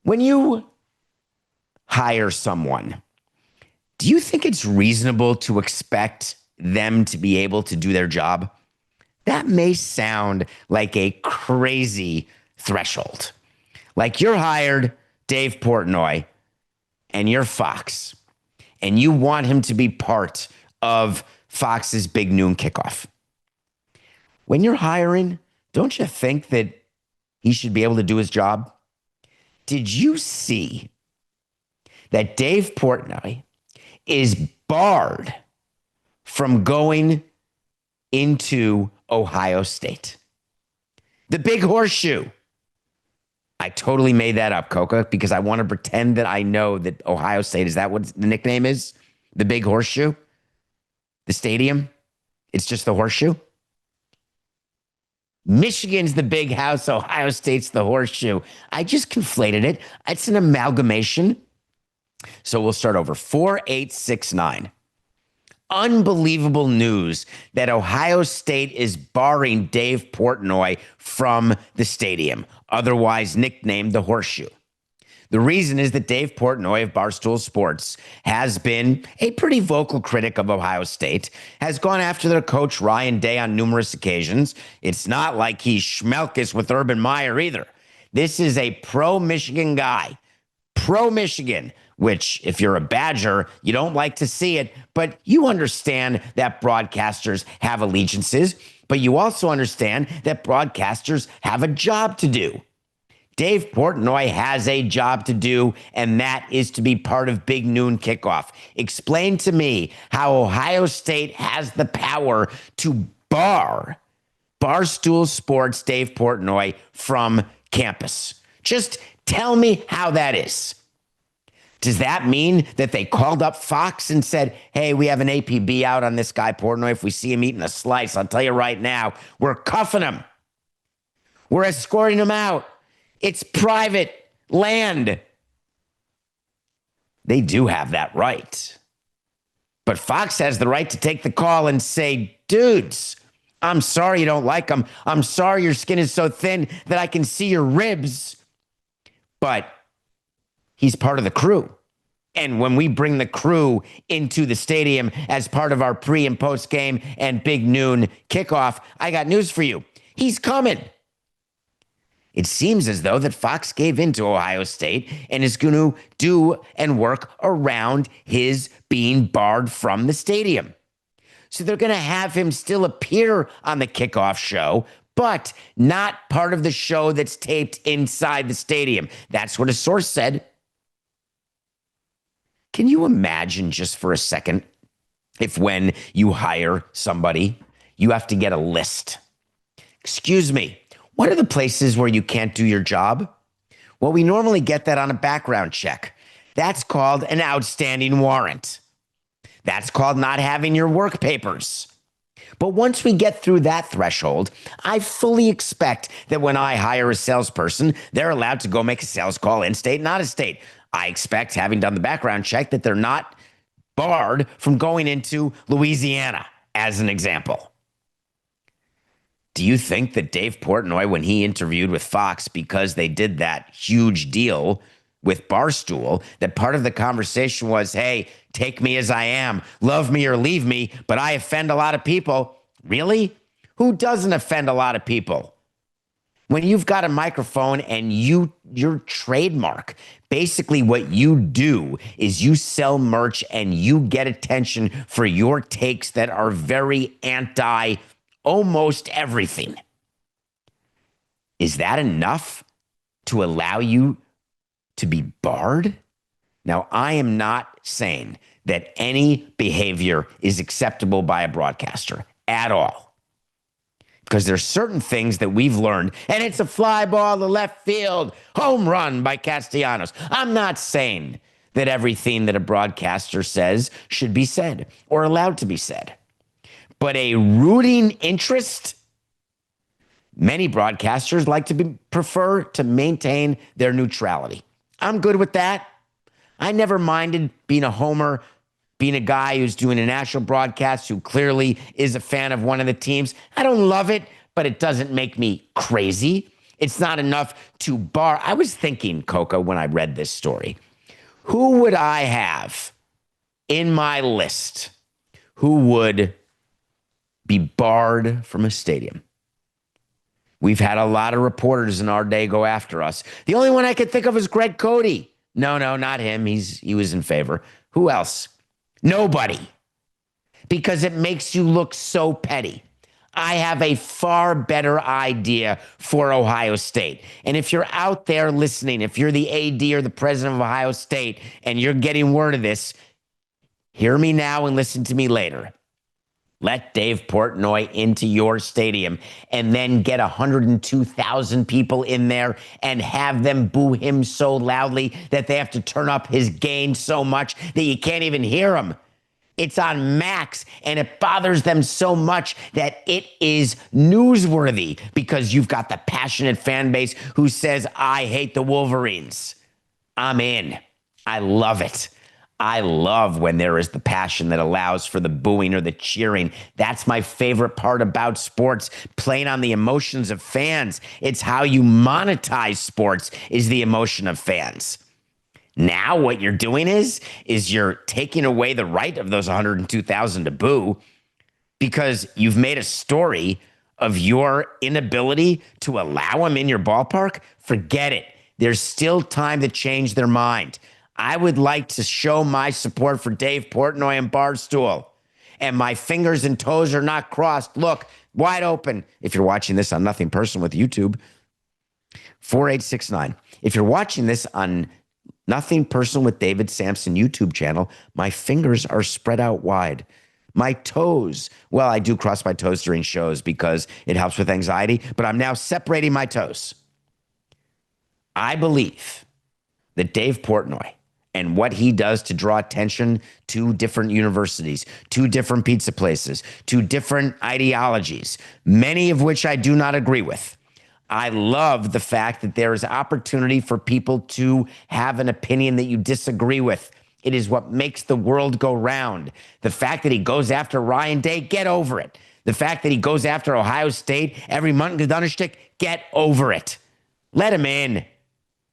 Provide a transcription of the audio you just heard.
When you hire someone, do you think it's reasonable to expect them to be able to do their job? That may sound like a crazy threshold. Like you're hired Dave Portnoy and you're Fox, and you want him to be part of Fox's Big Noon Kickoff. When you're hiring, don't you think that he should be able to do his job? Did you see that Dave Portnoy is barred from going into Ohio State? The Big Horseshoe. I totally made that up, Coca, because I want to pretend that I know that Ohio State, is that what the nickname is? The Big Horseshoe? The stadium? It's just the Horseshoe? Michigan's the Big House, Ohio State's the Horseshoe. I just conflated it. It's an amalgamation. So we'll start over. 4869. Unbelievable news that Ohio State is barring Dave Portnoy from the stadium, otherwise nicknamed the Horseshoe. The reason is that Dave Portnoy of Barstool Sports has been a pretty vocal critic of Ohio State, has gone after their coach Ryan Day on numerous occasions. It's not like he's schmelkes with Urban Meyer either. This is a pro-Michigan guy, pro-Michigan, which if you're a Badger, you don't like to see it, but you understand that broadcasters have allegiances, but you also understand that broadcasters have a job to do. Dave Portnoy has a job to do, and that is to be part of Big Noon Kickoff. Explain to me how Ohio State has the power to bar Barstool Sports Dave Portnoy from campus. Just tell me how that is. Does that mean that they called up Fox and said, hey, we have an APB out on this guy Portnoy. If we see him eating a slice, I'll tell you right now, we're cuffing him. We're escorting him out. It's private land. They do have that right. But Fox has the right to take the call and say, dudes, I'm sorry you don't like him. I'm sorry your skin is so thin that I can see your ribs. But he's part of the crew. And when we bring the crew into the stadium as part of our pre and post game and Big Noon Kickoff, I got news for you. He's coming. It seems as though that Fox gave in to Ohio State and is going to do and work around his being barred from the stadium. So they're going to have him still appear on the kickoff show, but not part of the show that's taped inside the stadium. That's what a source said. Can you imagine just for a second if when you hire somebody, you have to get a list? Excuse me, what are the places where you can't do your job? Well, we normally get that on a background check. That's called an outstanding warrant. That's called not having your work papers. But once we get through that threshold, I fully expect that when I hire a salesperson, they're allowed to go make a sales call in-state and out-of-state. I expect, having done the background check, that they're not barred from going into Louisiana, as an example. Do you think that Dave Portnoy, when he interviewed with Fox, because they did that huge deal with Barstool, that part of the conversation was, hey, take me as I am, love me or leave me, but I offend a lot of people? Really? Who doesn't offend a lot of people? When you've got a microphone and your trademark, basically what you do is you sell merch and you get attention for your takes that are very anti almost everything. Is that enough to allow you to be barred? Now, I am not saying that any behavior is acceptable by a broadcaster at all, because there's certain things that we've learned, and it's a fly ball to left field, home run by Castellanos. I'm not saying that everything that a broadcaster says should be said or allowed to be said. But a rooting interest, many broadcasters like to prefer to maintain their neutrality. I'm good with that. I never minded being a homer, being a guy who's doing a national broadcast who clearly is a fan of one of the teams. I don't love it, but it doesn't make me crazy. It's not enough to bar. I was thinking, Coco, when I read this story, who would I have in my list who would be barred from a stadium? We've had a lot of reporters in our day go after us. The only one I could think of is Greg Cody. No, not him. He was in favor. Who else? Nobody. Because it makes you look so petty. I have a far better idea for Ohio State. And if you're out there listening, if you're the AD or the president of Ohio State and you're getting word of this, hear me now and listen to me later. Let Dave Portnoy into your stadium and then get 102,000 people in there and have them boo him so loudly that they have to turn up his gain so much that you can't even hear him. It's on max, and it bothers them so much that it is newsworthy because you've got the passionate fan base who says, I hate the Wolverines. I'm in. I love it. I love when there is the passion that allows for the booing or the cheering. That's my favorite part about sports, playing on the emotions of fans. It's how you monetize sports, is the emotion of fans. Now what you're doing is you're taking away the right of those 102,000 to boo because you've made a story of your inability to allow them in your ballpark. Forget it. There's still time to change their mind. I would like to show my support for Dave Portnoy and Barstool. And my fingers and toes are not crossed. Look, wide open. If you're watching this on Nothing Personal with YouTube, 4869. If you're watching this on Nothing Personal with David Samson YouTube channel, my fingers are spread out wide. My toes, well, I do cross my toes during shows because it helps with anxiety, but I'm now separating my toes. I believe that Dave Portnoy and what he does to draw attention to different universities, to different pizza places, to different ideologies, many of which I do not agree with. I love the fact that there is opportunity for people to have an opinion that you disagree with. It is what makes the world go round. The fact that he goes after Ryan Day, get over it. The fact that he goes after Ohio State every month in Donnerstick, get over it. Let him in.